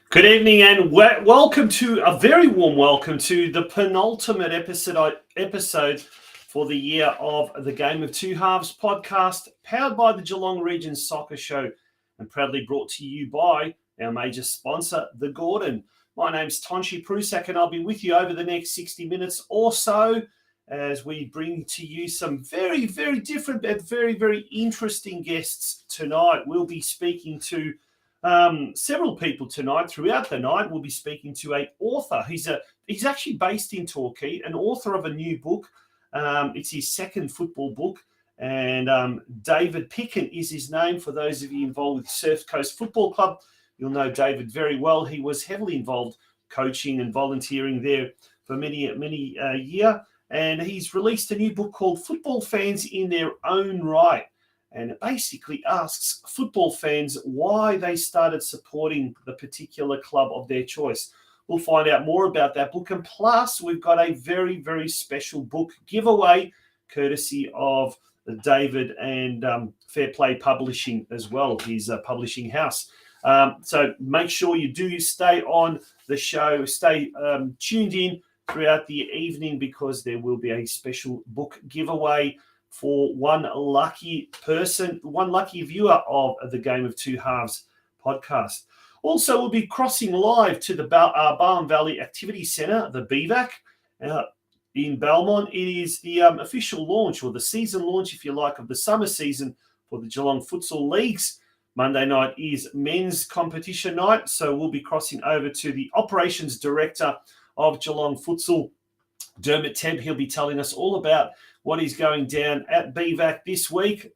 Good evening and welcome to a very warm welcome to the penultimate episode for the year of the Game of Two Halves podcast, powered by the Geelong Region Soccer Show and proudly brought to you by our major sponsor, The Gordon. My name's Tonshi Prusak and I'll be with you over the next 60 minutes or so as we bring to you some very, very different but very, very interesting guests tonight. We'll be speaking to several people tonight. Throughout the night, we'll be speaking to an author. He's actually based in Torquay, an author of a new book. It's his second football book, and David PICKEN is his name. For those of you involved with Surf Coast Football Club, you'll know David very well. He was heavily involved coaching and volunteering there for many a year, and he's released a new book called Football Fans in Their Own Right. And it basically asks football fans why they started supporting the particular club of their choice. We'll find out more about that book. And plus, we've got a very, very special book giveaway, courtesy of David and Fair Play Publishing as well, his publishing house. So make sure you do stay on the show, stay tuned in throughout the evening, because there will be a special book giveaway for one lucky person, one lucky viewer of the Game of Two Halves podcast. Also, we'll be crossing live to the Barwon Valley Activity Centre, the BVAC, in Belmont. It is the official launch, or the season launch, if you like, of the summer season for the Geelong Futsal Leagues. Monday night is men's competition night, so we'll be crossing over to the Operations Director of Geelong Futsal, Dermott. He'll be telling us all about what is going down at BVAC this week.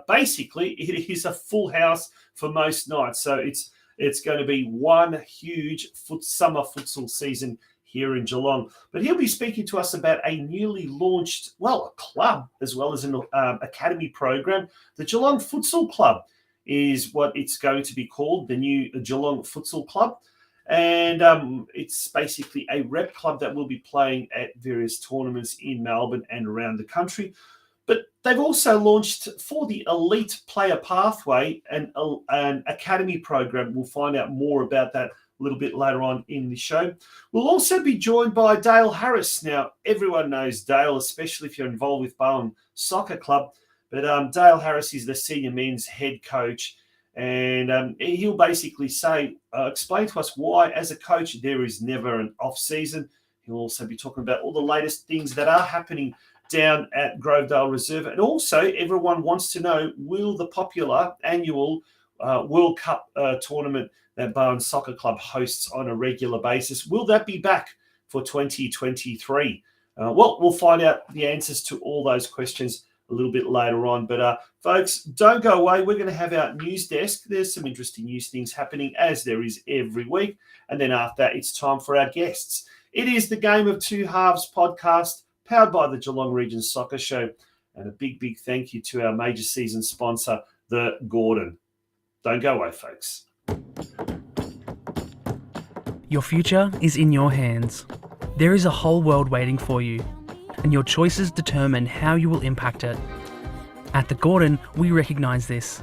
Basically, it is a full house for most nights. So it's going to be one huge summer futsal season here in Geelong. But he'll be speaking to us about a newly launched, a club as well as an academy program. The Geelong Futsal Club is what it's going to be called, the new Geelong Futsal Club. And it's basically a rep club that will be playing at various tournaments in Melbourne and around the country. But they've also launched, for the elite player pathway, an academy program. We'll find out more about that a little bit later on in the show. We'll also be joined by Dale Harris. Now, everyone knows Dale, especially if you're involved with Barwon Soccer Club. But Dale Harris is the senior men's head coach. And he'll basically explain to us why, as a coach, there is never an off-season. He'll also be talking about all the latest things that are happening down at Grovedale Reserve. And also, everyone wants to know, will the popular annual World Cup tournament that Barwon Soccer Club hosts on a regular basis, will that be back for 2023? We'll find out the answers to all those questions a little bit later on. But folks, don't go away. We're going to have our news desk. There's some interesting news things happening, as there is every week. And then after that, it's time for our guests. It is the Game of Two Halves podcast, powered by the Geelong Region Soccer Show. And a big, big thank you to our major season sponsor, The Gordon. Don't go away, folks. Your future is in your hands. There is a whole world waiting for you, and your choices determine how you will impact it. At The Gordon, we recognise this.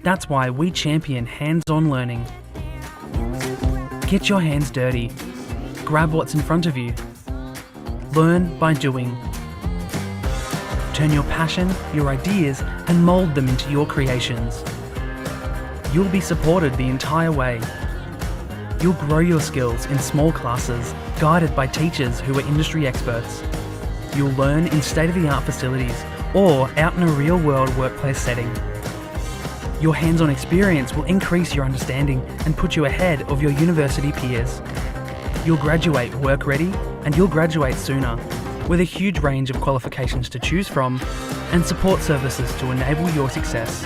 That's why we champion hands-on learning. Get your hands dirty. Grab what's in front of you. Learn by doing. Turn your passion, your ideas, and mould them into your creations. You'll be supported the entire way. You'll grow your skills in small classes, guided by teachers who are industry experts. You'll learn in state-of-the-art facilities or out in a real-world workplace setting. Your hands-on experience will increase your understanding and put you ahead of your university peers. You'll graduate work-ready, and you'll graduate sooner, with a huge range of qualifications to choose from and support services to enable your success.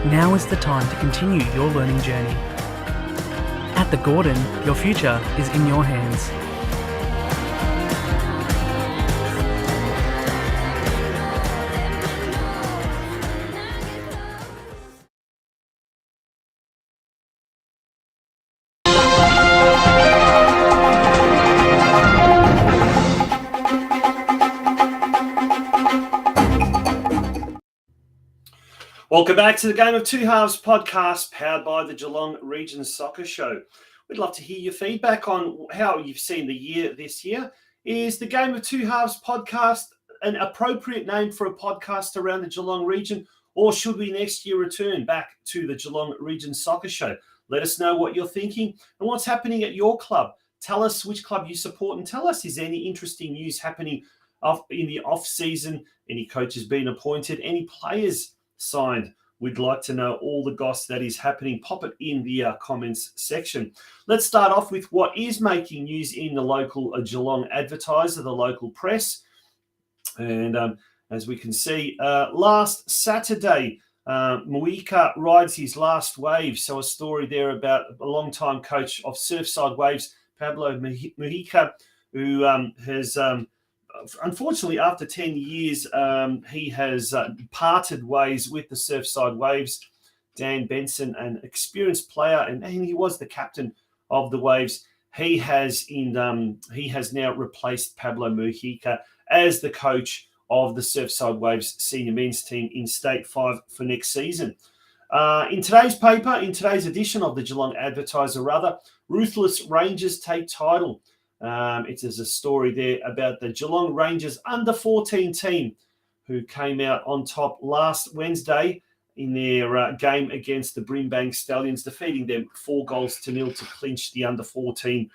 Now is the time to continue your learning journey. At the Gordon, your future is in your hands. Welcome back to the Game of Two Halves podcast, powered by the Geelong Region Soccer Show. We'd love to hear your feedback on how you've seen the year this year. Is the Game of Two Halves podcast an appropriate name for a podcast around the Geelong region, or should we next year return back to the Geelong Region Soccer Show? Let us know what you're thinking and what's happening at your club. Tell us which club you support, and tell us, is there any interesting news happening in the off-season? Any coaches being appointed? Any players signed? We'd like to know all the goss that is happening. Pop it in the comments section. Let's start off with what is making news in the local Geelong Advertiser, the local press. And as we can see, last Saturday, Muika rides his last wave. So a story there about a long-time coach of Surfside Waves, Pablo Mujica, who has... unfortunately, after 10 years, he has parted ways with the Surfside Waves. Dan Benson, an experienced player, and he was the captain of the Waves. He has now replaced Pablo Mujica as the coach of the Surfside Waves senior men's team in State 5 for next season. In today's edition of the Geelong Advertiser, Ruthless Rangers take title. It is a story there about the Geelong Rangers under-14 team who came out on top last Wednesday in their game against the Brimbank Stallions, defeating them 4-0 to clinch the under-14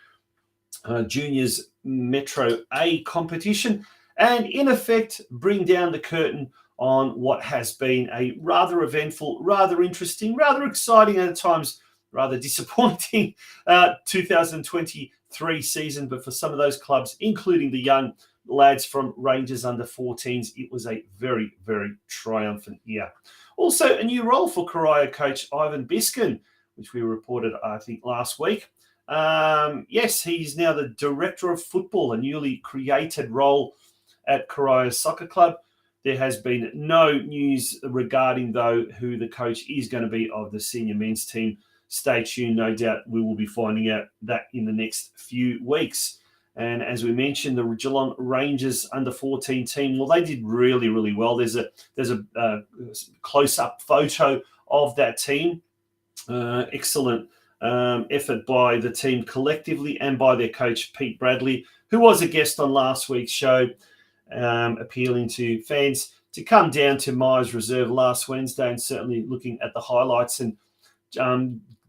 Juniors Metro A competition, and in effect bring down the curtain on what has been a rather eventful, rather interesting, rather exciting, and at times rather disappointing 2023 season. But for some of those clubs, including the young lads from Rangers under-14s, it was a very, very triumphant year. Also, a new role for Corio coach Ivan Biskin, which we reported, I think, last week. Yes, he's now the Director of Football, a newly created role at Barwon Soccer Club. There has been no news regarding, though, who the coach is going to be of the senior men's team. Stay tuned. No doubt we will be finding out that in the next few weeks. And as we mentioned, the Geelong Rangers under-14 team, well, they did really, really well. There's a close-up photo of that team. Excellent effort by the team collectively and by their coach, Pete Bradley, who was a guest on last week's show, appealing to fans to come down to Myers Reserve last Wednesday, and certainly looking at the highlights and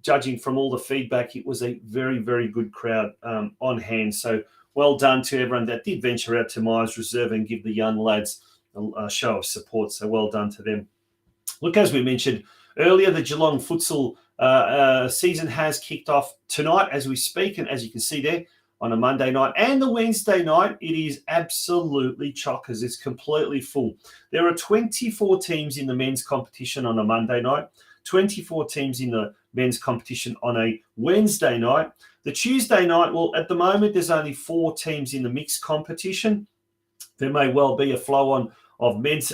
judging from all the feedback, it was a very, very good crowd on hand. So well done to everyone that did venture out to Myers Reserve and give the young lads a show of support. So well done to them. Look, as we mentioned earlier, the Geelong Futsal season has kicked off tonight as we speak. And as you can see there, on a Monday night and the Wednesday night, it is absolutely chockers. It's completely full. There are 24 teams in the men's competition on a Monday night, 24 teams in the men's competition on a Wednesday night. The Tuesday night, well, at the moment, there's only 4 teams in the mixed competition. There may well be a flow-on of men's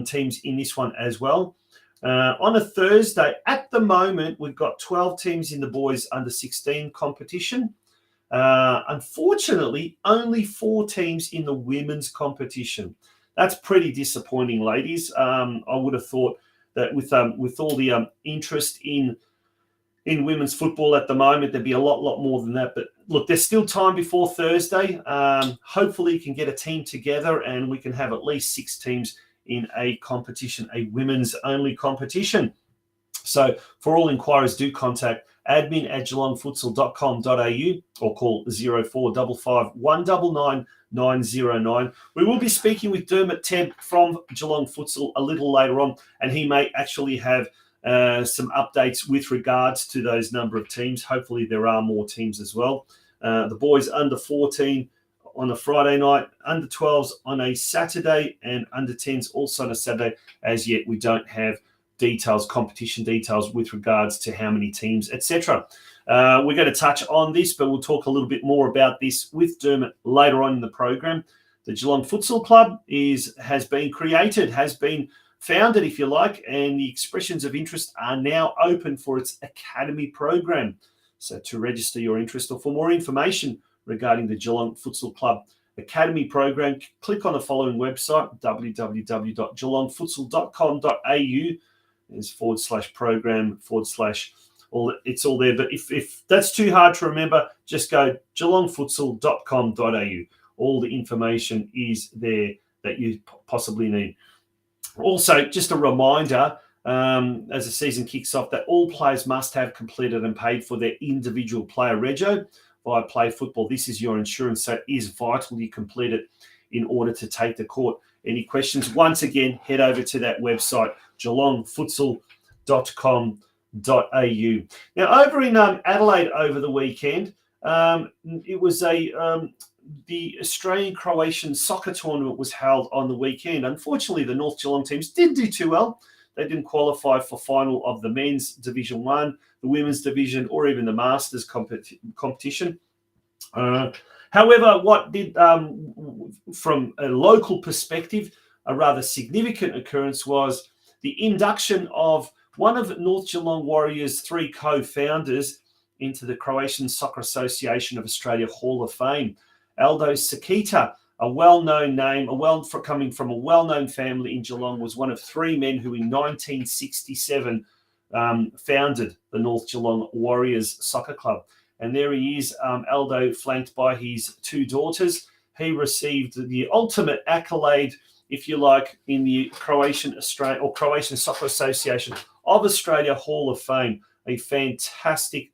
teams in this one as well. On a Thursday, at the moment, we've got 12 teams in the boys under-16 competition. Unfortunately, only 4 teams in the women's competition. That's pretty disappointing, ladies. I would have thought that with all the interest in women's football at the moment, there'd be a lot more than that. But look, there's still time before Thursday. Hopefully you can get a team together and we can have at least 6 teams in a competition, a women's only competition. So for all inquiries, do contact admin@geelongfutsal.com.au or call 0455 199 909. We will be speaking with Dermott TEBB from Geelong Futsal a little later on, and he may actually have some updates with regards to those number of teams. Hopefully there are more teams as well. The boys under 14 on a Friday night, under 12s on a Saturday, and under 10s also on a Saturday. As yet, we don't have competition details with regards to how many teams, etc. We're going to touch on this, but we'll talk a little bit more about this with Dermott later on in the program. The Geelong Futsal Club has been created, has been founded, if you like, and the expressions of interest are now open for its academy program. So to register your interest or for more information regarding the Geelong Futsal Club Academy program, click on the following website, www.geelongfutsal.com.au. There's /program/ all, it's all there. But if that's too hard to remember, just go geelongfutsal.com.au. All the information is there that you possibly need. Also, just a reminder, as the season kicks off, that all players must have completed and paid for their individual player rego via Play Football. This is your insurance, so it is vital you complete it in order to take the court. Any questions, once again, head over to that website, geelongfutsal.com.au. Now, over in Adelaide over the weekend, it was the Australian-Croatian soccer tournament was held on the weekend. Unfortunately, the North Geelong teams didn't do too well. They didn't qualify for final of the men's Division 1, the women's division, or even the Masters competition. However, what did, from a local perspective, a rather significant occurrence was the induction of one of North Geelong Warriors' 3 co-founders into the Croatian Soccer Association of Australia Hall of Fame. Aldo Sakita, a well-known name, coming from a well-known family in Geelong, was one of 3 men who in 1967 founded the North Geelong Warriors Soccer Club. And there he is, Aldo, flanked by his 2 daughters. He received the ultimate accolade, if you like, in the Croatian Soccer Association of Australia Hall of Fame. A fantastic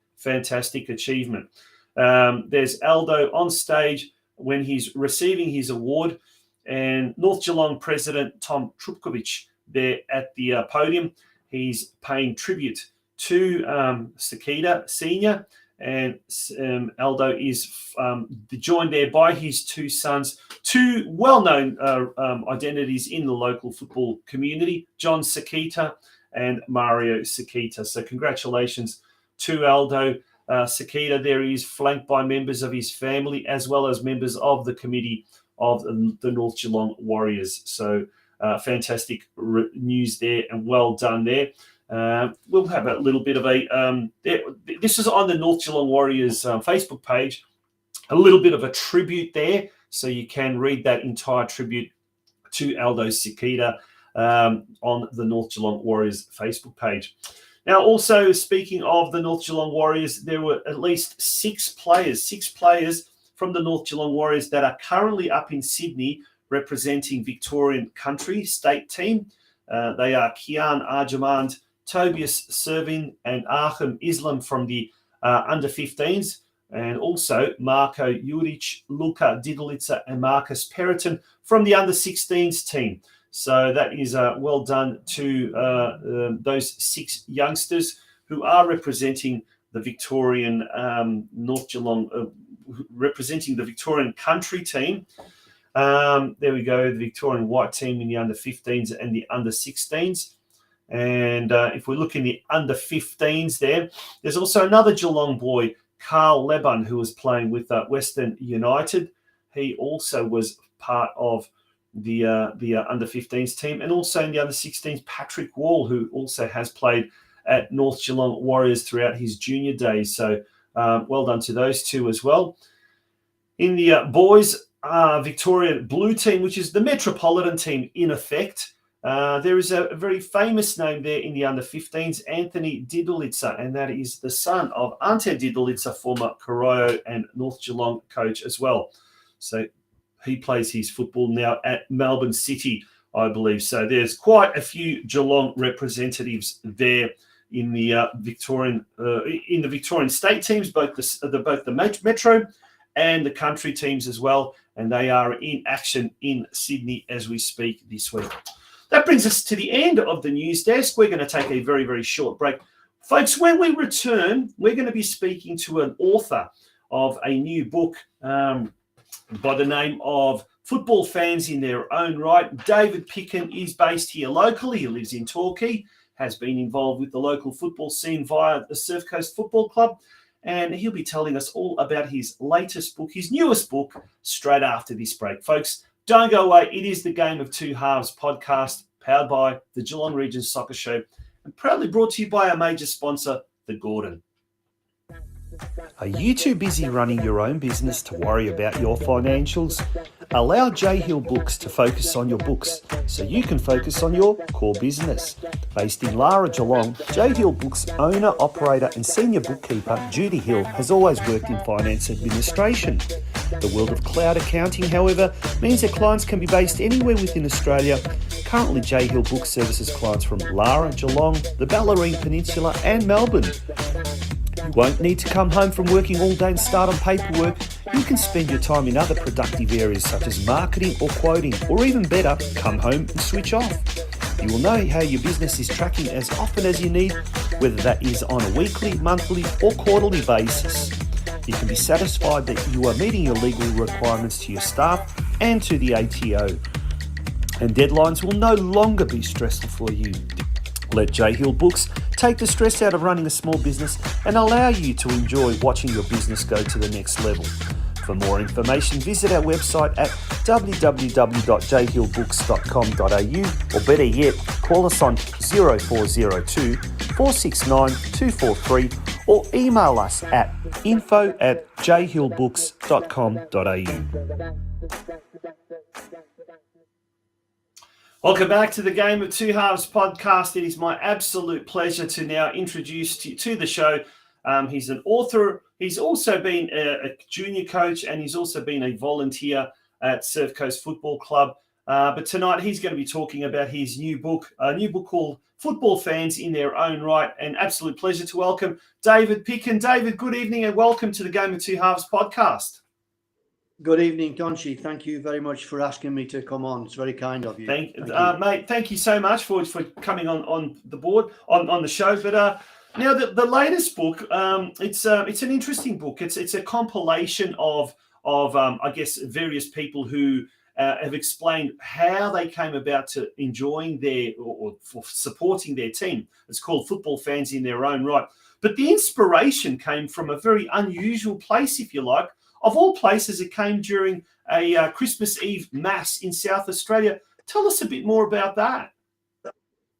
achievement. There's Aldo on stage when he's receiving his award, and North Geelong President Tom Trupkovic there at the podium. He's paying tribute to Sakita Senior, and Aldo is joined there by his 2 sons, 2 well-known identities in the local football community, John Sakita and Mario Sakita. So congratulations to Aldo Sakita. There he is, flanked by members of his family as well as members of the committee of the North Geelong Warriors. So fantastic news there, and well done there. We'll have a little bit of this is on the North Geelong Warriors Facebook page, a little bit of a tribute there, so you can read that entire tribute to Aldo Sakita on the North Geelong Warriors Facebook page. Now, also speaking of the North Geelong Warriors, there were at least 6 players from the North Geelong Warriors that are currently up in Sydney representing Victorian country state team. They are Kian Arjamand, Tobias Servin, and Aham Islam from the under-15s, and also Marko Juric, Luka Didolica, and Marcus Periton from the under-16s team. So that is well done to those 6 youngsters who are representing the Victorian North Geelong, representing the Victorian country team. There we go, the Victorian white team in the under-15s and the under-16s. And if we look in the under-15s there's also another Geelong boy, Carl Leban, who was playing with Western United. He also was part of the under-15s team, and also in the under-16s, Patrick Wall, who also has played at North Geelong Warriors throughout his junior days. So well done to those 2 as well. In the boys Victorian blue team, which is the Metropolitan team in effect, There is a very famous name there in the under-15s, Anthony Didlitzer, and that is the son of Ante Didlitzer, former Coroyo and North Geelong coach as well. So he plays his football now at Melbourne City, I believe. So there's quite a few Geelong representatives there in the Victorian state teams, both the Metro and the country teams as well, and they are in action in Sydney as we speak this week. That brings us to the end of the news desk. We're going to take a very, very short break. Folks, when we return, we're going to be speaking to an author of a new book by the name of Football Fans in Their Own Right. David PICKEN is based here locally. He lives in Torquay, has been involved with the local football scene via the Surf Coast Football Club, and he'll be telling us all about his latest book, his newest book, straight after this break. Folks, don't go away. It is the Game of Two Halves podcast, powered by the Geelong Region Soccer Show, and proudly brought to you by our major sponsor, The Gordon. Are you too busy running your own business to worry about your financials? Allow J Hill Books to focus on your books so you can focus on your core business. Based in Lara, Geelong, J Hill Books owner, operator and senior bookkeeper Judy Hill has always worked in finance administration. The world of cloud accounting, however, means that clients can be based anywhere within Australia. Currently, J Hill Books services clients from Lara, Geelong, the Bellarine Peninsula and Melbourne. You won't need to come home from working all day and start on paperwork. You can spend your time in other productive areas such as marketing or quoting, or even better, come home and switch off. You will know how your business is tracking as often as you need, whether that is on a weekly, monthly or quarterly basis. You can be satisfied that you are meeting your legal requirements to your staff and to the ATO. And deadlines will no longer be stressful for you. Let J Hill Books take the stress out of running a small business and allow you to enjoy watching your business go to the next level. For more information, visit our website at www.jhillbooks.com.au, or better yet, call us on 0402 469 243 or email us at info@jhillbooks.com.au. Welcome back to the Game of Two Halves podcast. It is my absolute pleasure to now introduce to the show. He's an author. He's also been a junior coach, and he's also been a volunteer at Surf Coast Football Club. But tonight he's going to be talking about his new book called Football Fans in Their Own Right. An absolute pleasure to welcome David PICKEN. David, good evening and welcome to the Game of Two Halves podcast. Good evening, Donchi. Thank you very much for asking me to come on. It's very kind of you. Thank you. Mate, thank you so much for coming on the board, on the show. But now the latest book, it's an interesting book. It's a compilation of I guess various people who have explained how they came about to enjoying or for supporting their team. It's called Football Fans in Their Own Right. But the inspiration came from a very unusual place, if you like. Of all places, it came during a Christmas Eve mass in South Australia. Tell us a bit more about that.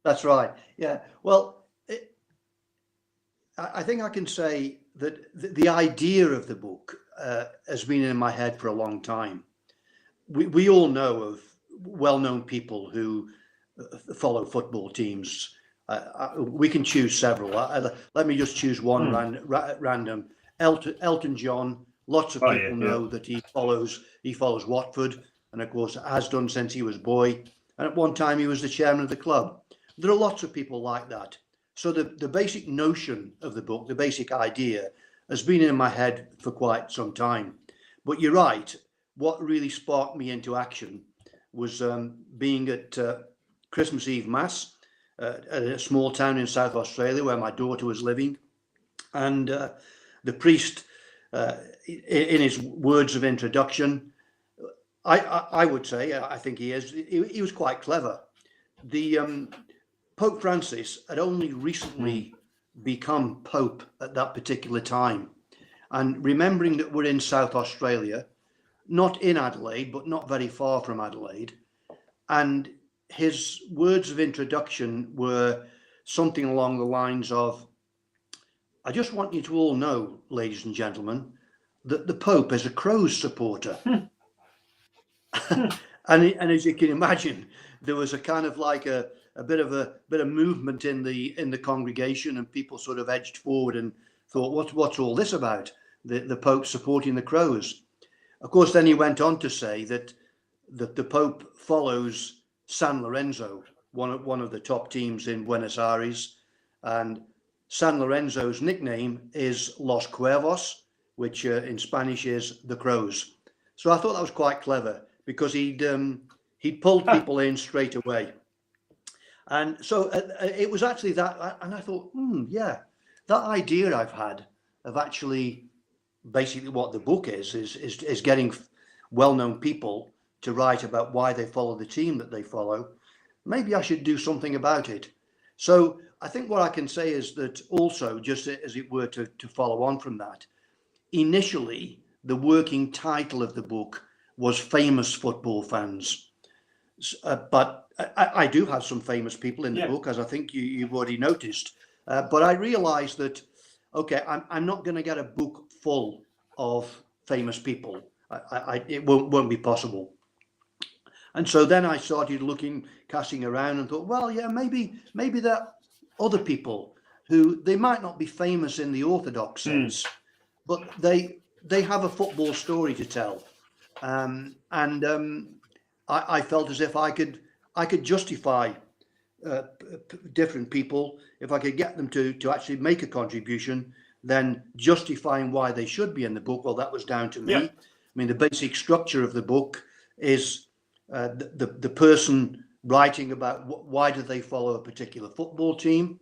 That's right. Yeah. Well, I think I can say that the idea of the book has been in my head for a long time. We all know of well-known people who follow football teams. We can choose several. Let me just choose one random. Elton John. Lots of people know that he follows Watford, and of course has done since he was a boy. And at one time he was the chairman of the club. There are lots of people like that. So the basic notion of the book, the basic idea, has been in my head for quite some time. But you're right. What really sparked me into action was being at Christmas Eve Mass at a small town in South Australia where my daughter was living, and the priest. In his words of introduction, I would say, I think he was quite clever. The Pope Francis had only recently become Pope at that particular time. And remembering that we're in South Australia, not in Adelaide, but not very far from Adelaide, and his words of introduction were something along the lines of, I just want you to all know, ladies and gentlemen, that the Pope is a Crows supporter. And as you can imagine, there was a kind of like a bit of movement in the congregation, and people sort of edged forward and thought, what's all this about? The Pope supporting the Crows. Of course, then he went on to say that the Pope follows San Lorenzo, one of the top teams in Buenos Aires, and San Lorenzo's nickname is Los Cuervos, which in Spanish is the Crows. So I thought that was quite clever, because he'd pulled people in straight away. And so it was actually that, and I thought, yeah, that idea I've had of actually basically what the book is getting well-known people to write about why they follow the team that they follow. Maybe I should do something about it. So I think what I can say is that also, just as it were to follow on from that, initially the working title of the book was Famous Football Fans. But I do have some famous people in the book, as I think you've already noticed. But I realized that, okay, I'm not going to get a book full of famous people. It won't be possible. And so then I started casting around and thought, well, yeah, maybe there are other people who, they might not be famous in the orthodox sense, but they have a football story to tell. I felt as if I could justify different people, if I could get them to actually make a contribution, then justifying why they should be in the book. Well, that was down to me. I mean, the basic structure of the book is the person writing about why do they follow a particular football team,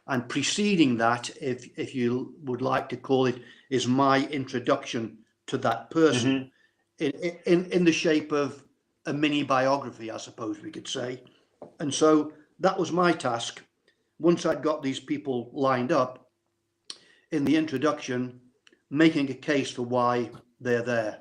and preceding that, if you would like to call it, is my introduction to that person, in the shape of a mini biography, I suppose we could say. And so that was my task. Once I'd got these people lined up, in the introduction, making a case for why they're there.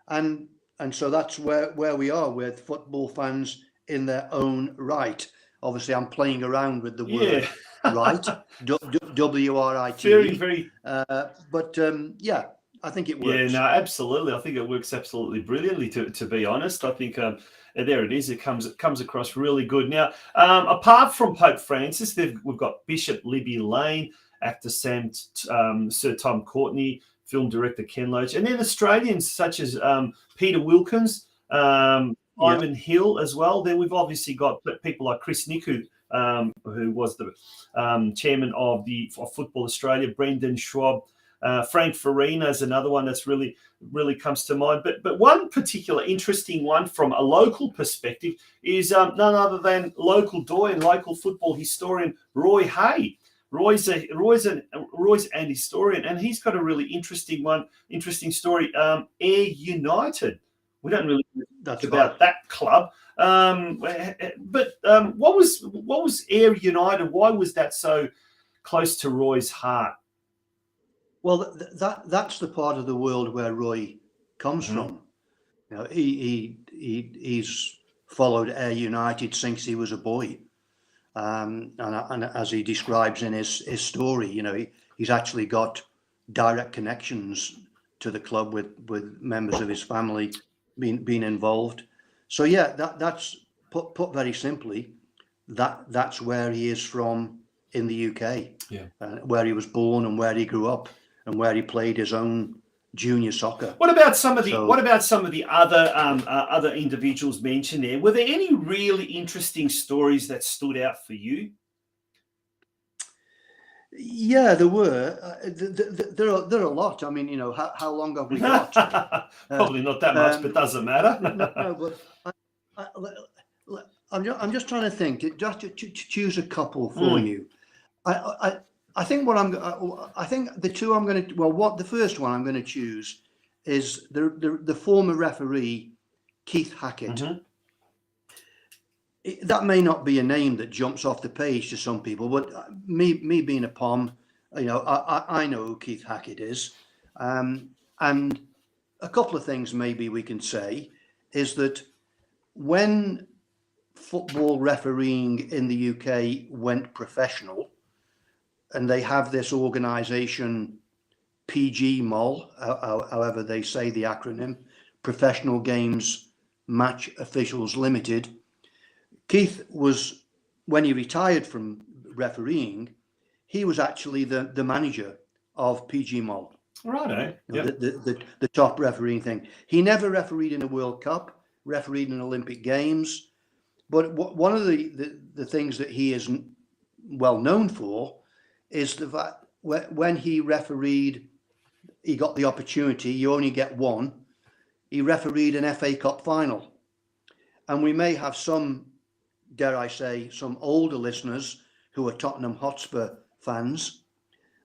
And so that's where we are with football fans in their own right. Obviously, I'm playing around with the word right, W-R-I-T. Very, very. But yeah, I think it works. Yeah, no, absolutely. I think it works absolutely brilliantly, to be honest. I think there it is. It comes across really good. Now, apart from Pope Francis, we've got Bishop Libby Lane, actor Sir Tom Courtney, film director Ken Loach, and then Australians such as Peter Wilkins, Ivan Hill as well. Then we've obviously got people like Chris Niku, who was the chairman of Football Australia, Brendan Schwab, Frank Farina is another one that's really comes to mind. But one particular interesting one from a local perspective is none other than local doyen, local football historian Roy Hay. Roy's an historian, and he's got a really interesting story. Air United. We don't really talk about that club. But what was Air United? Why was that so close to Roy's heart? Well, that's the part of the world where Roy comes from. You know, he's followed Air United since he was a boy. And as he describes in his story, you know, he's actually got direct connections to the club with members of his family being involved. So yeah, that's put very simply, that's where he is from in the UK, where he was born and where he grew up and where he played his own junior soccer. What about some of the other individuals mentioned there? Were there any really interesting stories that stood out for you? Yeah, there were. There are a lot. I mean, you know, how long have we got? Probably not that much, but doesn't matter. No, but I'm just trying to think. Just to choose a couple for you. I think the two I'm going to. Well, the first one I'm going to choose is the former referee Keith Hackett. That may not be a name that jumps off the page to some people, but me being a POM, you know, I know who Keith Hackett is. And a couple of things maybe we can say is that when football refereeing in the UK went professional, and they have this organisation, PGMOL, however they say the acronym, Professional Games Match Officials Limited. Keith was, when he retired from refereeing, he was actually the manager of PG Mall. Righto. Yep. The top refereeing thing. He never refereed in a World Cup, refereed in Olympic Games, but one of the things that he is well known for is the fact when he refereed, he got the opportunity. You only get one. He refereed an FA Cup final, and we may have some, dare I say, some older listeners who are Tottenham Hotspur fans.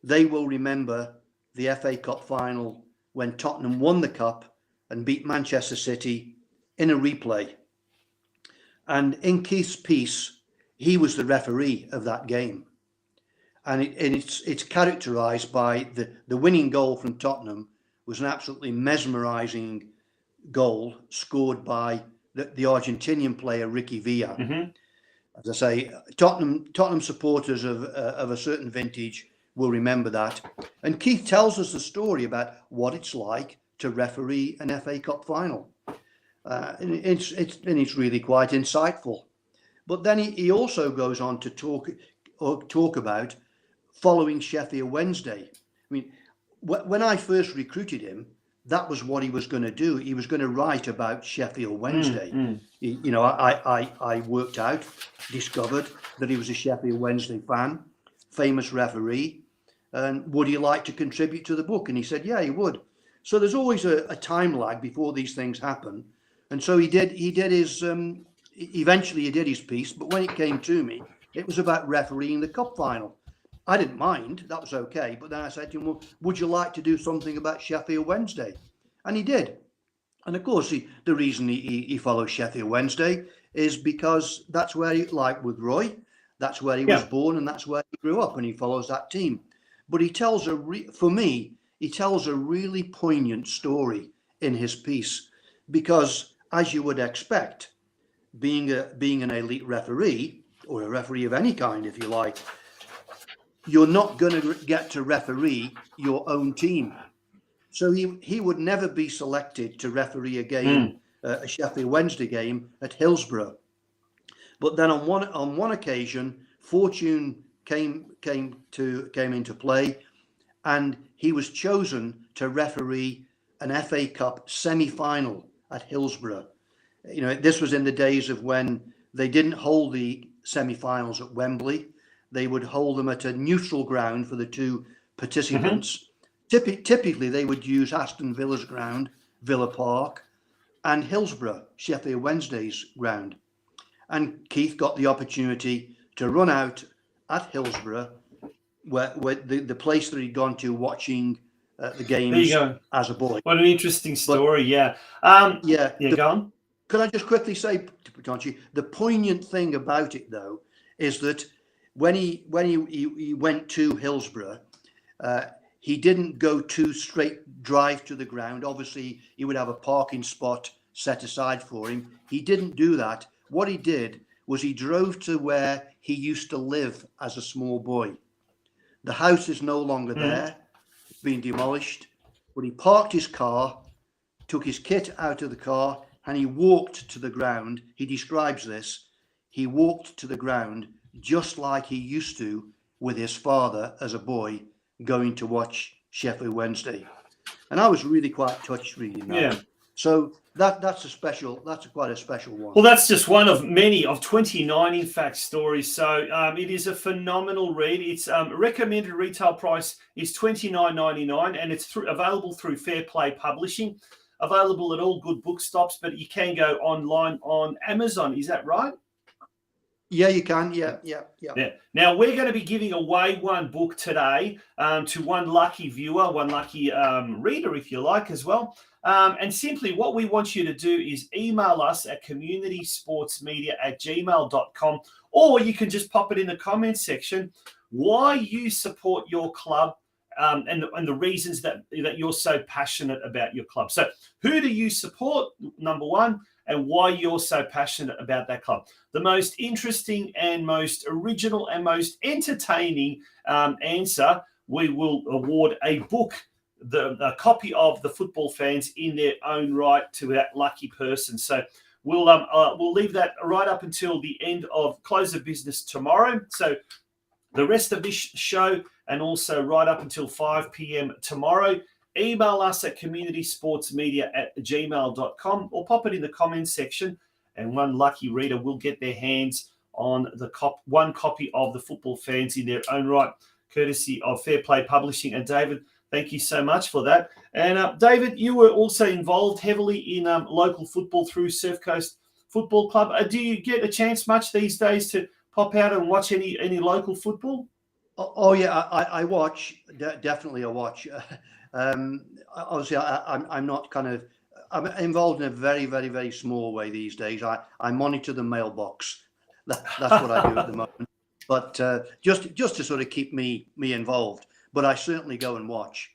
They will remember the FA Cup final when Tottenham won the cup and beat Manchester City in a replay. And in Keith's piece, he was the referee of that game. And it's characterised by the winning goal from Tottenham was an absolutely mesmerising goal scored by the Argentinian player Ricky Villa. Mm-hmm. As I say, Tottenham supporters of a certain vintage will remember that. And Keith tells us the story about what it's like to referee an FA Cup final. And it's really quite insightful. But then he also goes on to talk about following Sheffield Wednesday. I mean, when I first recruited him, that was what he was going to do. He was going to write about Sheffield Wednesday. I worked out, discovered that he was a Sheffield Wednesday fan, famous referee, and would he like to contribute to the book? And he said, yeah, he would. So there's always a time lag before these things happen. And so he did his, eventually he did his piece, but when it came to me, it was about refereeing the cup final. I didn't mind, that was okay. But then I said to him, well, would you like to do something about Sheffield Wednesday? And he did. And of course, the reason he follows Sheffield Wednesday is because that's where he, like with Roy, that's where he was born and that's where he grew up, and he follows that team. But he tells for me, he tells a really poignant story in his piece, because as you would expect, being an elite referee, or a referee of any kind, if you like, you're not going to get to referee your own team. So he would never be selected to referee a game, a Sheffield Wednesday game at Hillsborough. But then on one occasion, fortune came into play, and he was chosen to referee an FA Cup semi-final at Hillsborough. You know, this was in the days of when they didn't hold the semi-finals at Wembley. They would hold them at a neutral ground for the two participants. Typically, they would use Aston Villa's ground, Villa Park, and Hillsborough, Sheffield Wednesday's ground. And Keith got the opportunity to run out at Hillsborough, where the place that he'd gone to watching the games as a boy. What an interesting story, go on. Could I just quickly say, Tonchi, the poignant thing about it, though, is that when he went to Hillsborough, he didn't go to straight drive to the ground. Obviously, he would have a parking spot set aside for him. He didn't do that. What he did was he drove to where he used to live as a small boy. The house is no longer there. It's been demolished. But he parked his car, took his kit out of the car, and he walked to the ground. He describes this. He walked to the ground just like he used to with his father as a boy, going to watch Sheffield Wednesday. And I was really quite touched reading that. Yeah. So that's quite a special one. Well, that's just one of many, of 29, in fact, stories. So it is a phenomenal read. It's recommended retail price is $29.99, and it's available through Fair Play Publishing, available at all good book stops, but you can go online on Amazon. Is that right? Yeah, you can. Yeah. Now, we're going to be giving away one book today to one lucky viewer, one lucky reader, if you like, as well. And simply what we want you to do is email us at communitysportsmedia@gmail.com, or you can just pop it in the comments section why you support your club and the reasons that you're so passionate about your club. So who do you support, number one, and why you're so passionate about that club? The most interesting and most original and most entertaining answer, we will award a book, a copy of The Football Fans in their own right, to that lucky person. So we'll leave that right up until the end of close of business tomorrow. So the rest of this show, and also right up until 5 p.m. tomorrow, email us at communitysportsmedia@gmail.com or pop it in the comments section, and one lucky reader will get their hands on the one copy of the Football Fans in their own right, courtesy of Fair Play Publishing. And David, thank you so much for that. And David, you were also involved heavily in local football through Surf Coast Football Club. Do you get a chance much these days to pop out and watch any local football? Oh yeah, I watch. Definitely, I watch. Obviously, I'm not I'm involved in a very, very, very small way these days. I monitor the mailbox. That's what I do at the moment. But just to sort of keep me involved. But I certainly go and watch.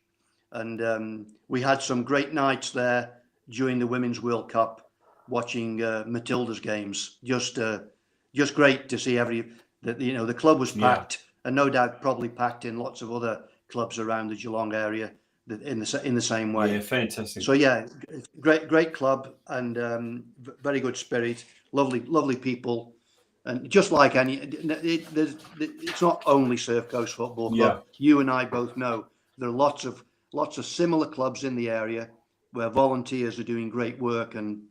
And we had some great nights there during the Women's World Cup, watching Matilda's games. Just great to see the club was packed, and no doubt probably packed in lots of other clubs around the Geelong area in the same way. Yeah, fantastic. So yeah, great club, and very good spirit, lovely people, and just like it's not only Surf Coast Football Club. Yeah. You and I both know there are lots of similar clubs in the area where volunteers are doing great work and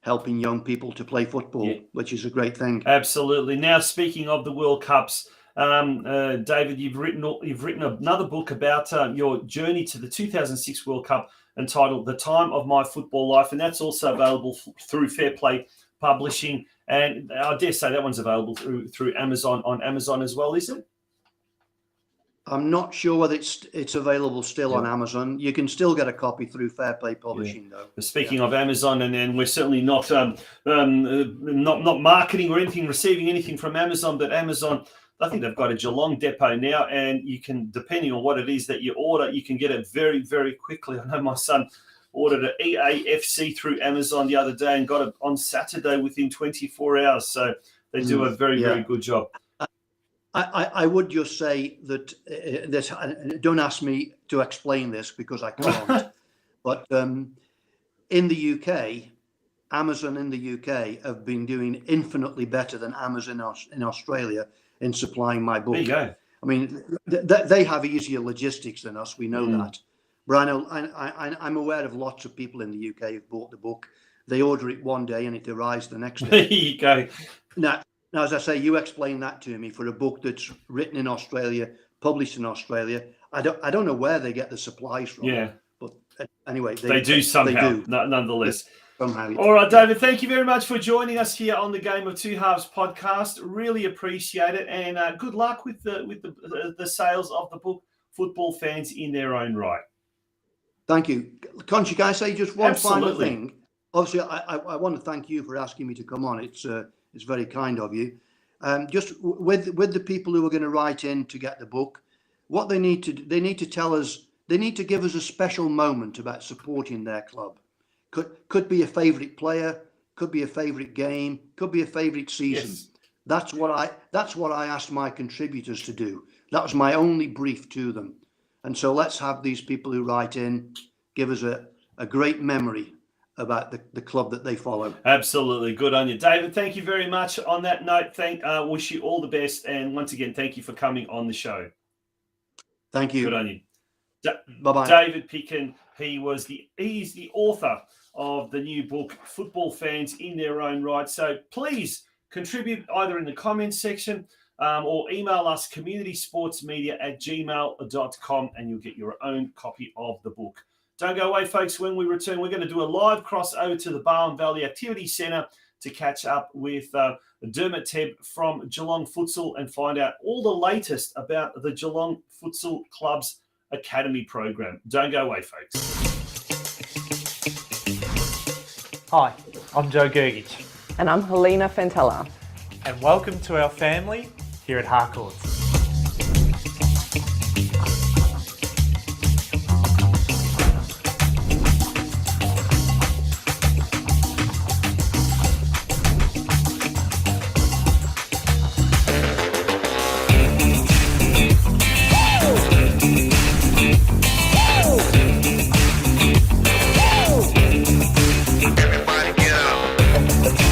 helping young people to play football, which is a great thing. Absolutely. Now, speaking of the World Cups, David, you've written another book about your journey to the 2006 World Cup, entitled "The Time of My Football Life," and that's also available through Fair Play Publishing. And I dare say that one's available through Amazon, on Amazon as well, is it? I'm not sure whether it's available still on Amazon. You can still get a copy through Fair Play Publishing, though. Speaking of Amazon, and we're certainly not marketing or anything, receiving anything from Amazon, but Amazon, I think they've got a Geelong depot now, and you can, depending on what it is that you order, you can get it very, very quickly. I know my son ordered an EAFC through Amazon the other day and got it on Saturday within 24 hours. So they do a very, very good job. I would just say that don't ask me to explain this because I can't. But in the UK, Amazon in the UK have been doing infinitely better than Amazon in Australia in supplying my book. There you go. I mean, they have easier logistics than us. We know that. But I know I'm aware of lots of people in the UK who've bought the book. They order it one day and it arrives the next day. There you go. Now, as I say, you explain that to me for a book that's written in Australia, published in Australia. I don't know where they get the supplies from. Yeah. But anyway, they do somehow. They do. Nonetheless. Somehow. All right, David, thank you very much for joining us here on the Game of Two Halves podcast. Really appreciate it, and good luck with the sales of the book, Football Fans in Their Own Right. Thank you. Conchi, can I say just one final Absolutely. thing? Obviously, I want to thank you for asking me to come on. It's very kind of you. Just with the people who are going to write in to get the book, what they need to do, they need to tell us, they need to give us a special moment about supporting their club. Could be a favourite player, could be a favourite game, could be a favourite season. Yes. That's what I asked my contributors to do. That was my only brief to them. And so let's have these people who write in give us a great memory about the club that they follow. Absolutely. Good on you. David, thank you very much. On that note, wish you all the best. And once again, thank you for coming on the show. Thank you. Good on you. Bye-bye. David Picken, he's the author of the new book, Football Fans in Their Own Right. So please contribute either in the comments section or email us communitysportsmedia@gmail.com and you'll get your own copy of the book. Don't go away, folks. When we return, we're going to do a live crossover to the Barwon Valley Activity Centre to catch up with Dermott TEBB from Geelong Futsal and find out all the latest about the Geelong Futsal Club's Academy program. Don't go away, folks. Hi, I'm Joe Gergich, And I'm Helena Fentella. and welcome to our family here at Harcourts. Everybody get up.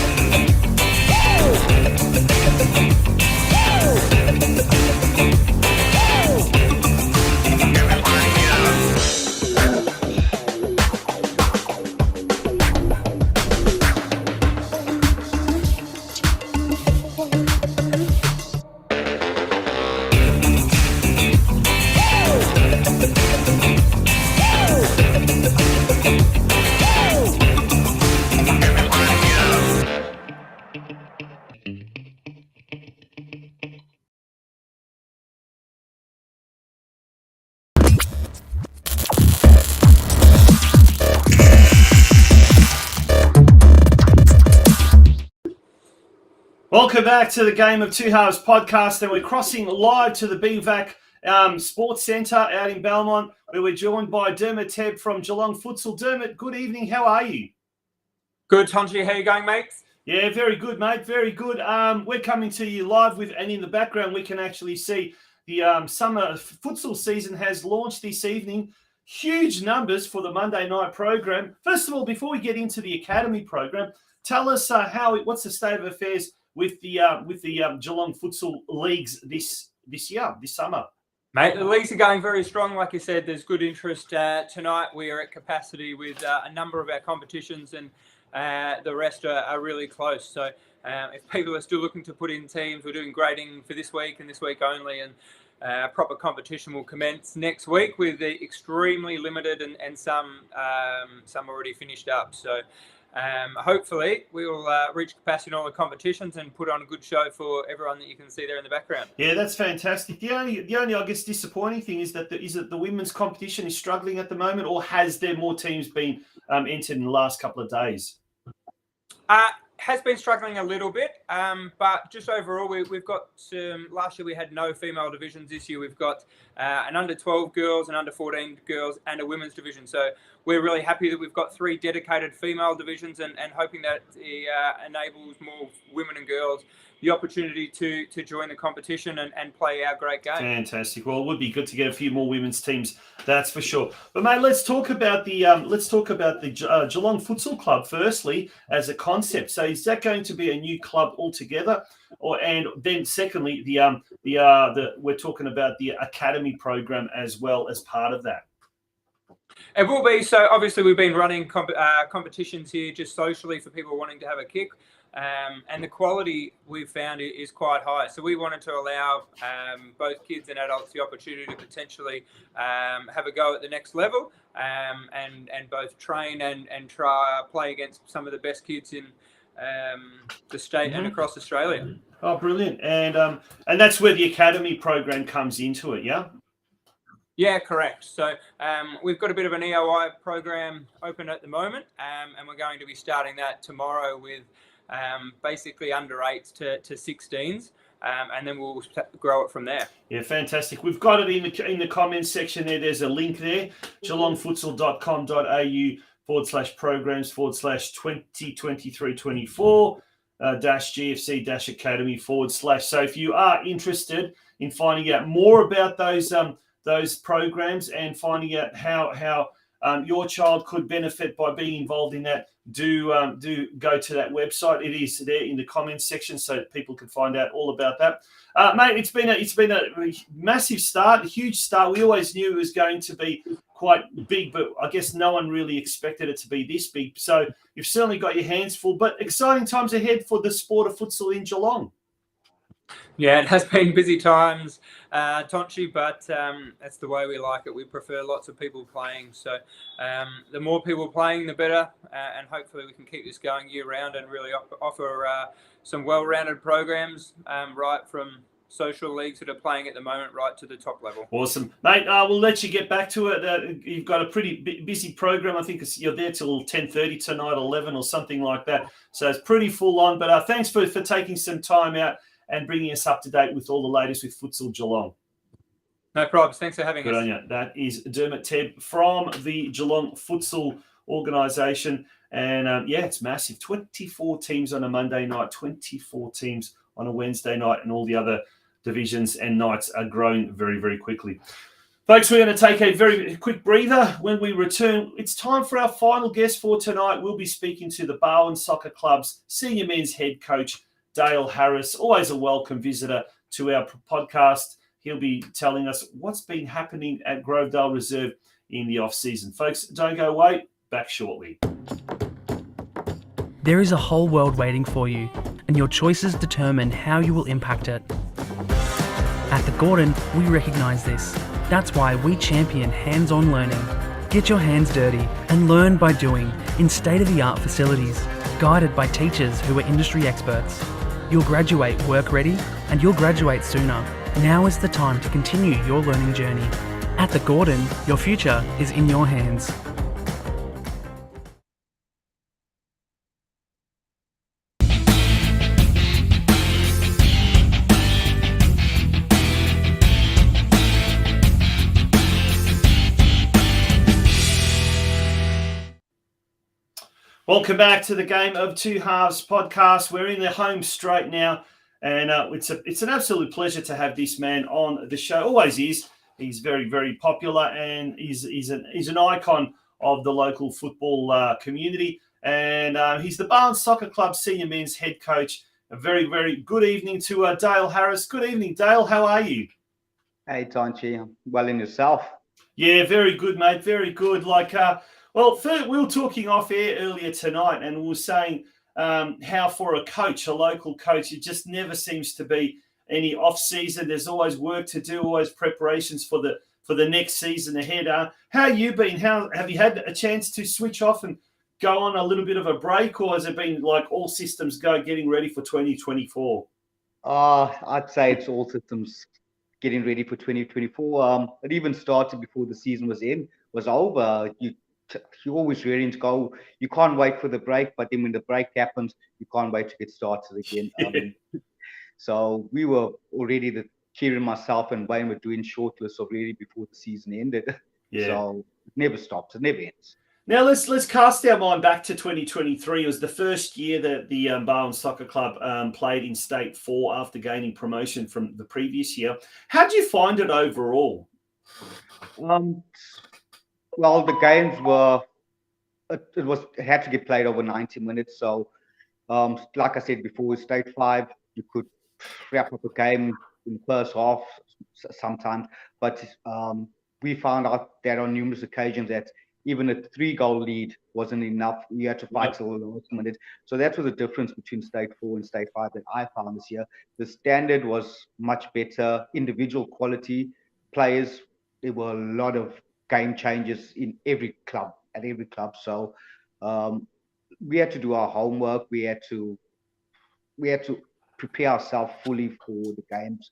Welcome back to the Game of Two Halves podcast, and we're crossing live to the BVAC Sports Centre out in Belmont, where we're joined by Dermott TEBB from Geelong Futsal. Dermott, good evening. How are you? Good, Tonchi. How you going, mate? Yeah, very good, mate. Very good. We're coming to you live and in the background we can actually see the summer futsal season has launched this evening. Huge numbers for the Monday night program. First of all, before we get into the academy program, tell us what's the state of affairs with the Geelong Futsal leagues this summer. Mate, the leagues are going very strong. Like you said, there's good interest. Tonight we are at capacity with a number of our competitions, and the rest are really close. So if people are still looking to put in teams, we're doing grading for this week and this week only, and proper competition will commence next week with the extremely limited and some already finished up. So hopefully we will reach capacity in all the competitions and put on a good show for everyone that you can see there in the background. Yeah, that's fantastic. The only I guess disappointing thing is that the women's competition is struggling at the moment, or has there more teams been entered in the last couple of days? Has been struggling a little bit, but just overall, we've got some. Last year we had no female divisions. This year we've got an under 12 girls, an under 14 girls, and a women's division. So we're really happy that we've got 3 dedicated female divisions, and hoping that it enables more women and girls the opportunity to join the competition and play our great game. Fantastic. Well, it would be good to get a few more women's teams, that's for sure. But mate, let's talk about the Geelong Futsal Club firstly as a concept. So is that going to be a new club altogether, and then secondly we're talking about the academy program as well as part of that? It will be. So obviously we've been running competitions here just socially for people wanting to have a kick. And the quality we've found is quite high. So we wanted to allow both kids and adults the opportunity to potentially have a go at the next level, and both train and try play against some of the best kids in the state and across Australia. Oh, brilliant. And that's where the academy program comes into it, yeah? Yeah, correct. So we've got a bit of an EOI program open at the moment, and we're going to be starting that tomorrow with basically under 8s to 16s, and then we'll grow it from there. Yeah, fantastic. We've got it in the comments section there. There's a link there, geelongfutsal.com.au/programs/2023-24 GFC Academy / So if you are interested in finding out more about those programs and finding out how your child could benefit by being involved in that, do go to that website. It is there in the comments section, so people can find out all about that. Mate, it's been a massive start, a huge start. We always knew it was going to be quite big, but I guess no one really expected it to be this big. So you've certainly got your hands full, but exciting times ahead for the sport of futsal in Geelong. Yeah, it has been busy times, Tonchi, but that's the way we like it. We prefer lots of people playing. So the more people playing, the better. And hopefully we can keep this going year round and really offer some well-rounded programs, right from social leagues that are playing at the moment right to the top level. Awesome. Mate, we'll let you get back to it. You've got a pretty busy program. I think you're there till 10:30 tonight, 11 or something like that. So it's pretty full on. But thanks for taking some time out and bringing us up to date with all the latest with Futsal Geelong. No problems. Thanks for having us. Good on you. That is Dermott TEBB from the Geelong Futsal organisation. And, it's massive. 24 teams on a Monday night, 24 teams on a Wednesday night, and all the other divisions and nights are growing very, very quickly. Folks, we're going to take a very quick breather. When we return, it's time for our final guest for tonight. We'll be speaking to the Barwon Soccer Club's senior men's head coach, Dale Harris, always a welcome visitor to our podcast. He'll be telling us what's been happening at Grovedale Reserve in the off-season. Folks, don't go away. Back shortly. There is a whole world waiting for you, and your choices determine how you will impact it. At the Gordon, we recognise this. That's why we champion hands-on learning. Get your hands dirty and learn by doing in state-of-the-art facilities, guided by teachers who are industry experts. You'll graduate work ready, and you'll graduate sooner. Now is the time to continue your learning journey. At the Gordon, your future is in your hands. Welcome back to the Game of Two Halves podcast. We're in the home straight now, and it's an absolute pleasure to have this man on the show. Always is. He's very, very popular, and he's an icon of the local football community. And he's the Barwon Soccer Club senior men's head coach. A very, very good evening to Dale Harris. Good evening, Dale. How are you? Hey, Tonchi. Well, in yourself? Yeah, very good, mate. Very good. Well, we were talking off air earlier tonight, and we were saying how for a coach, a local coach, it just never seems to be any off season. There's always work to do, always preparations for the next season ahead. How you been? How have you had a chance to switch off and go on a little bit of a break, or has it been like all systems go, getting ready for 2024? I'd say it's all systems getting ready for 2024. It even started before the season was over. You're always ready to go. You can't wait for the break, but then when the break happens, you can't wait to get started again. So we were already, Kieran, myself, and Wayne were doing shortlists already before the season ended. Yeah. So it never stops. It never ends. Now let's cast our mind back to 2023. It was the first year that the Barwon Soccer Club played in State 4 after gaining promotion from the previous year. How did you find it overall? Well, the games were, it had to get played over 90 minutes. So, like I said before, with State 5, you could wrap up a game in the first half sometimes. But we found out that on numerous occasions that even a 3-goal lead wasn't enough. You had to fight till the last minute. So that was the difference between State 4 and State 5 that I found this year. The standard was much better. Individual quality players. There were a lot of game changes in every club, at every club. So we had to do our homework. We had to prepare ourselves fully for the games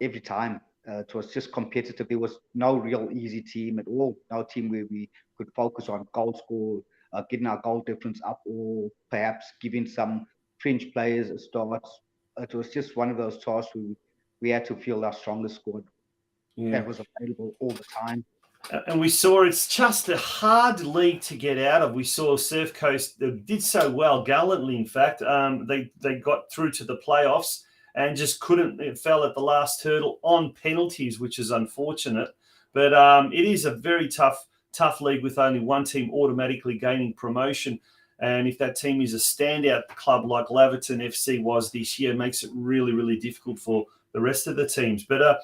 every time. It was just competitive. There was no real easy team at all. No team where we could focus on goal score, getting our goal difference up, or perhaps giving some fringe players a start. It was just one of those tasks where we had to field our strongest squad. That was available all the time. And we saw it's just a hard league to get out of. We saw Surf Coast did so well, gallantly, in fact. They got through to the playoffs and just couldn't. It fell at the last hurdle on penalties, which is unfortunate. But it is a very tough league with only one team automatically gaining promotion. And if that team is a standout club like Laverton FC was this year, it makes it really, really difficult for the rest of the teams. But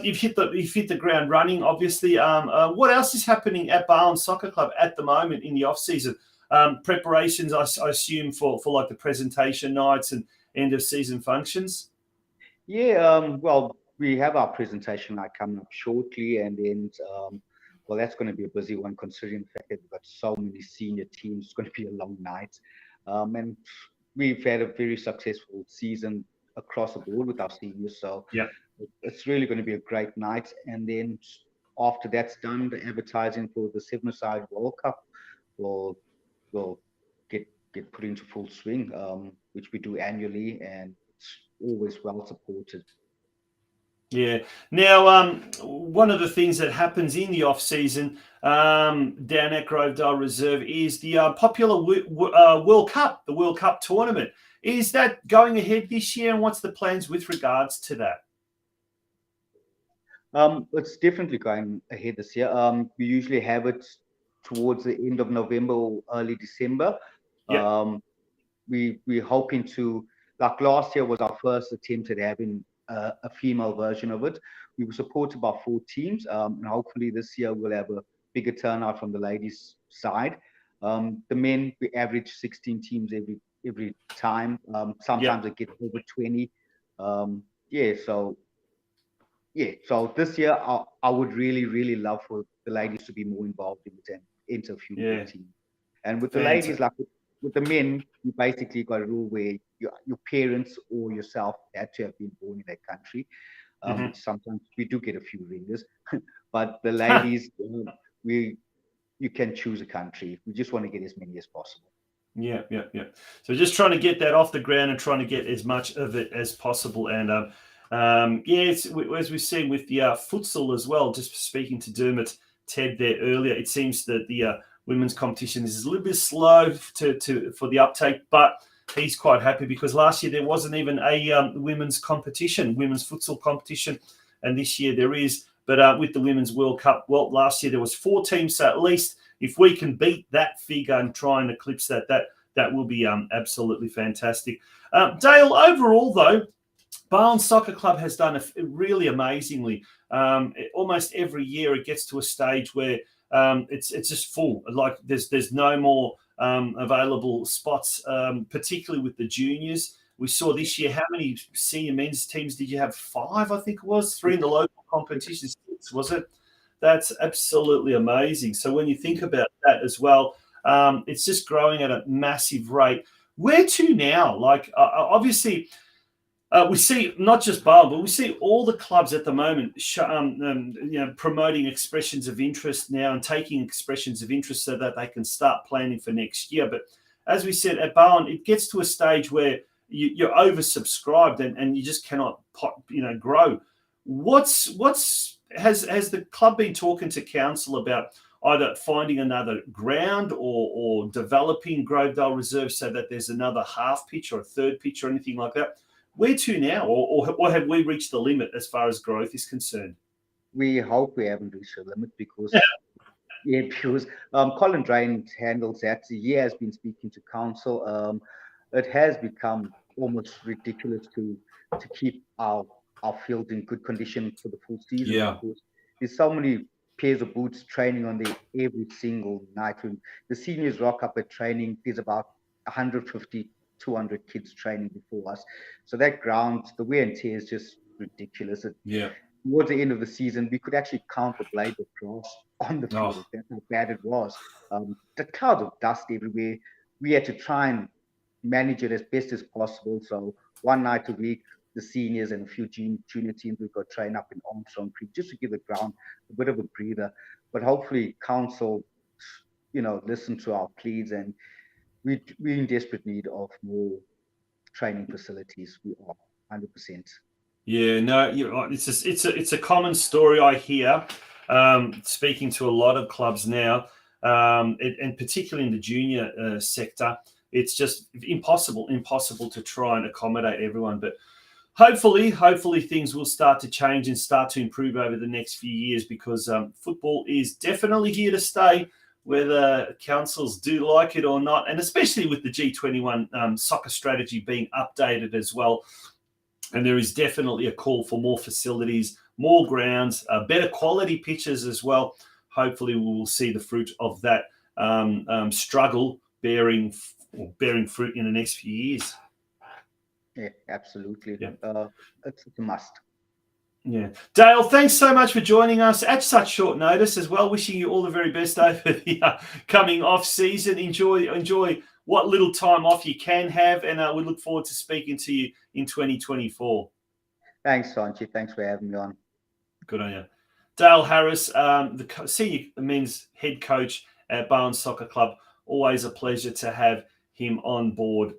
you've hit the ground running, obviously. What else is happening at Barwon Soccer Club at the moment in the off season? Preparations, I assume, for like the presentation nights and end of season functions. Yeah, well, we have our presentation night coming up shortly, and then well, that's going to be a busy one considering the fact that we've got so many senior teams. It's going to be a long night, and we've had a very successful season across the board with our seniors, so it's really going to be a great night. And then after that's done, the advertising for the 7-a-side World Cup will get put into full swing, which we do annually, and it's always well supported. Yeah. Now, one of the things that happens in the off season down at Grovedale Reserve is the popular World Cup, the World Cup tournament. Is that going ahead this year, and what's the plans with regards to that? It's definitely going ahead this year. We usually have it towards the end of November or early December. We're hoping to, like last year was our first attempt at having a female version of it. We were supported by 4 teams, and hopefully this year we'll have a bigger turnout from the ladies' side. The men, we average 16 teams every time. Sometimes it gets over 20. So this year I would really love for the ladies to be more involved in it and enter a few more teams. And with the ladies, like with the men, you basically got a rule where your parents or yourself had to have been born in that country. Sometimes we do get a few ringers, but the ladies, you can choose a country. We just want to get as many as possible. Yeah. So just trying to get that off the ground and trying to get as much of it as possible. And it's, as we've seen with the futsal as well, just speaking to Dermott, Ted there earlier, it seems that the women's competition is a little bit slow for the uptake, but he's quite happy because last year there wasn't even a women's futsal competition, and this year there is. But with the Women's World Cup, well, last year there was 4 teams, so at least if we can beat that figure and try and eclipse that will be absolutely fantastic. Dale, overall though, Barwon Soccer Club has done really amazingly. Almost every year it gets to a stage where it's just full. Like there's no more available spots, particularly with the juniors. We saw this year, how many senior men's teams did you have? 5, I think it was. 3 in the local competition, 6, was it? That's absolutely amazing. So when you think about that as well, it's just growing at a massive rate. Where to now? Like, obviously, we see not just Barwon, but we see all the clubs at the moment promoting expressions of interest now and taking expressions of interest so that they can start planning for next year. But as we said, at Barwon, it gets to a stage where you're oversubscribed and you just cannot grow. Has the club been talking to council about either finding another ground or developing Grovedale Reserve so that there's another half pitch or a third pitch or anything like that? Where to now, or have we reached the limit as far as growth is concerned? We hope we haven't reached the limit because Colin Drain handles that. He has been speaking to council. It has become almost ridiculous to keep our field in good condition for the full season. Yeah. Because there's so many pairs of boots training on there every single night. When the seniors rock up at training, there's about 150, 200 kids training before us. So that ground, the wear and tear is just ridiculous. Towards the end of the season, we could actually count the blades of grass on the field. That's how bad it was. The clouds of dust everywhere. We had to try and manage it as best as possible. So one night a week, the seniors and a few junior teams, we got trained up in Armstrong Creek just to give the ground a bit of a breather. But hopefully council, listen to our pleas, and we're in desperate need of more training facilities. We are 100%. Yeah, no, it's a common story I hear, speaking to a lot of clubs now, and particularly in the junior sector. It's just impossible to try and accommodate everyone. But hopefully things will start to change and start to improve over the next few years, because football is definitely here to stay, whether councils do like it or not, and especially with the G21 soccer strategy being updated as well. And there is definitely a call for more facilities, more grounds, better quality pitches as well. Hopefully we will see the fruit of that struggle bearing fruit in the next few years. Yeah, absolutely. Yeah. It's a must. Yeah. Dale, thanks so much for joining us at such short notice as well. Wishing you all the very best over the coming off season. Enjoy what little time off you can have, and we look forward to speaking to you in 2024. Thanks, Sanchi. Thanks for having me on. Good on you. Dale Harris, the senior men's head coach at Barwon Soccer Club. Always a pleasure to have him on board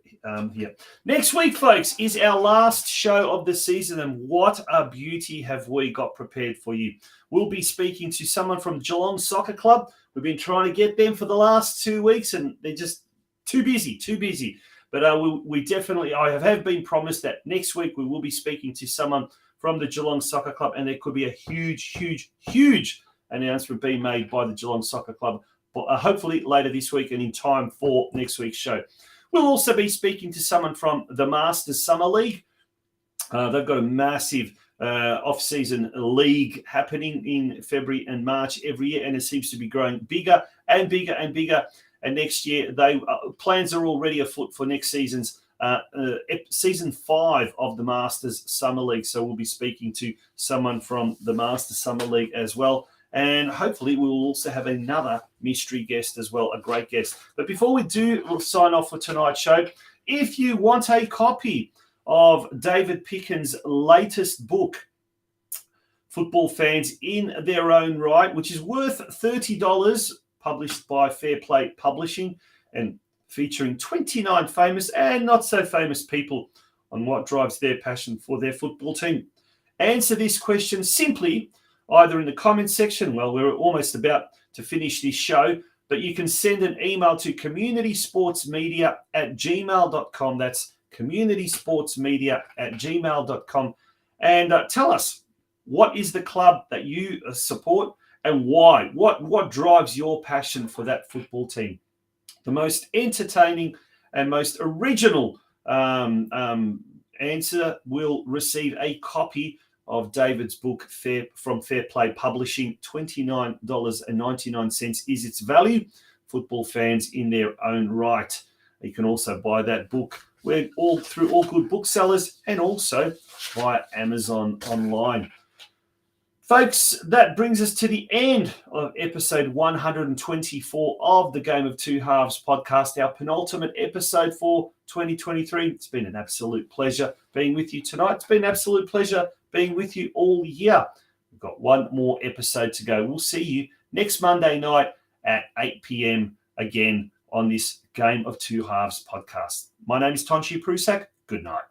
here. Next week, folks, is our last show of the season, and what a beauty have we got prepared for you. We'll be speaking to someone from Geelong Soccer Club. We've been trying to get them for the last 2 weeks, and they're just too busy. But we definitely, I have been promised that next week we will be speaking to someone from the Geelong Soccer Club, and there could be a huge announcement being made by the Geelong Soccer Club, hopefully later this week and in time for next week's show. We'll also be speaking to someone from the Masters Summer League. They've got a massive off-season league happening in February and March every year, and it seems to be growing bigger and bigger and bigger. And next year, plans are already afoot for next season's season 5 of the Masters Summer League. So we'll be speaking to someone from the Masters Summer League as well. And hopefully we will also have another mystery guest as well, a great guest. But before we do, we'll sign off for tonight's show. If you want a copy of David PICKEN's latest book, Football Fans in Their Own Right, which is worth $30, published by Fair Play Publishing and featuring 29 famous and not so famous people on what drives their passion for their football team. Answer this question simply either in the comments section. Well, we're almost about to finish this show, but you can send an email to communitysportsmedia@gmail.com. That's communitysportsmedia@gmail.com. And tell us, what is the club that you support and why? What drives your passion for that football team? The most entertaining and most original answer will receive a copy of David's book from Fair Play Publishing. $29.99 is its value. Football fans in their own right. You can also buy that book through all good booksellers and also via Amazon online. Folks, that brings us to the end of episode 124 of the Game of Two Halves podcast, our penultimate episode for 2023. It's been an absolute pleasure being with you tonight. It's been an absolute pleasure being with you all year. We've got one more episode to go. We'll see you next Monday night at 8 p.m. again on this Game of Two Halves podcast. My name is Tonchi Prusak. Good night.